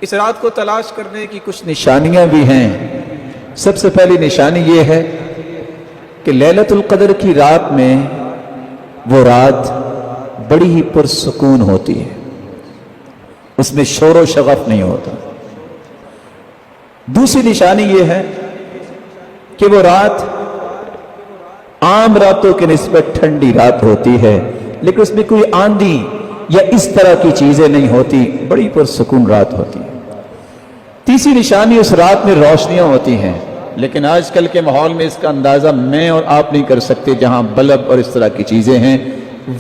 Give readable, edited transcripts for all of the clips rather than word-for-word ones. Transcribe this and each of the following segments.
اس رات کو تلاش کرنے کی کچھ نشانیاں بھی ہیں۔ سب سے پہلی نشانی یہ ہے کہ لیلۃ القدر کی رات میں وہ رات بڑی ہی پرسکون ہوتی ہے، اس میں شور و شغف نہیں ہوتا۔ دوسری نشانی یہ ہے کہ وہ رات عام راتوں کے نسبت ٹھنڈی رات ہوتی ہے، لیکن اس میں کوئی آندھی یا اس طرح کی چیزیں نہیں ہوتی، بڑی پرسکون رات ہوتی ہے۔ تیسری نشانی اس رات میں روشنیاں ہوتی ہیں، لیکن آج کل کے ماحول میں اس کا اندازہ میں اور آپ نہیں کر سکتے۔ جہاں بلب اور اس طرح کی چیزیں ہیں،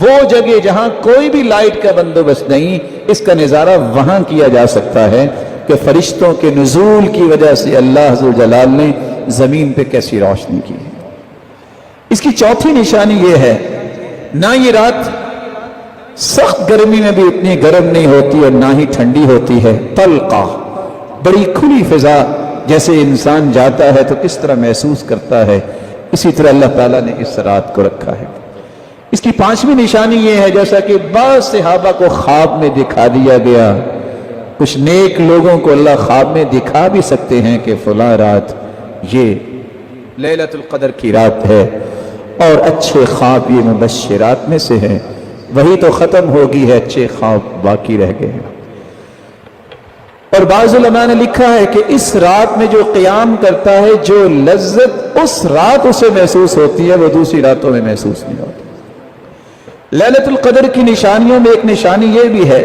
وہ جگہ جہاں کوئی بھی لائٹ کا بندوبست نہیں، اس کا نظارہ وہاں کیا جا سکتا ہے کہ فرشتوں کے نزول کی وجہ سے اللہ ذو جلال نے زمین پہ کیسی روشنی کی ہے۔ اس کی چوتھی نشانی یہ ہے، نہ یہ رات سخت گرمی میں بھی اتنی گرم نہیں ہوتی اور نہ ہی ٹھنڈی ہوتی ہے، طلقہ، بڑی کھلی فضا، جیسے انسان جاتا ہے تو کس طرح محسوس کرتا ہے، اسی طرح اللہ تعالیٰ نے اس رات کو رکھا ہے۔ اس کی پانچویں نشانی یہ ہے، جیسا کہ بعض صحابہ کو خواب میں دکھا دیا گیا، کچھ نیک لوگوں کو اللہ خواب میں دکھا بھی سکتے ہیں کہ فلاں رات یہ لیلۃ القدر کی رات ہے، اور اچھے خواب یہ مبشرات میں سے ہیں۔ وہی تو ختم ہوگی ہے، اچھے خواب باقی رہ گئے ہیں۔ اور بعض علماء نے لکھا ہے کہ اس رات میں جو قیام کرتا ہے، جو لذت اس رات اسے محسوس ہوتی ہے، وہ دوسری راتوں میں محسوس نہیں ہوتی۔ لیلۃ القدر کی نشانیوں میں ایک نشانی یہ بھی ہے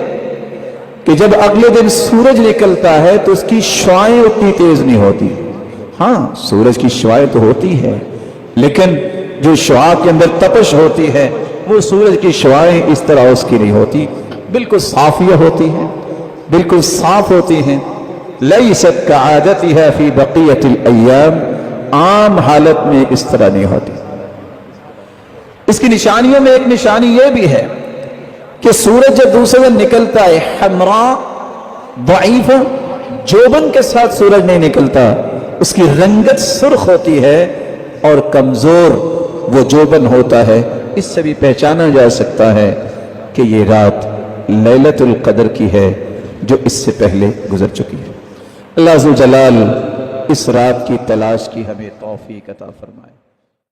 کہ جب اگلے دن سورج نکلتا ہے تو اس کی شعاعیں اتنی تیز نہیں ہوتی۔ ہاں، سورج کی شعاعیں تو ہوتی ہے، لیکن جو شعاع کے اندر تپش ہوتی ہے وہ سورج کی شعاعیں اس طرح اس کی نہیں ہوتی، بالکل صافیہ ہوتی ہیں، بالکل صاف ہوتی ہیں۔ لیست کعادتها فی بقیۃ الایام، عام حالت میں اس طرح نہیں ہوتی۔ اس کی نشانیوں میں ایک نشانی یہ بھی ہے کہ سورج جب دوسرے دن نکلتا ہے، حمراء ضعیف، جوبن کے ساتھ سورج نہیں نکلتا، اس کی رنگت سرخ ہوتی ہے اور کمزور وہ جوبن ہوتا ہے۔ اس سے بھی پہچانا جا سکتا ہے کہ یہ رات لیلۃ القدر کی ہے جو اس سے پہلے گزر چکی ہے۔ اللہ ذو جلال اس رات کی تلاش کی ہمیں توفیق عطا فرمائے۔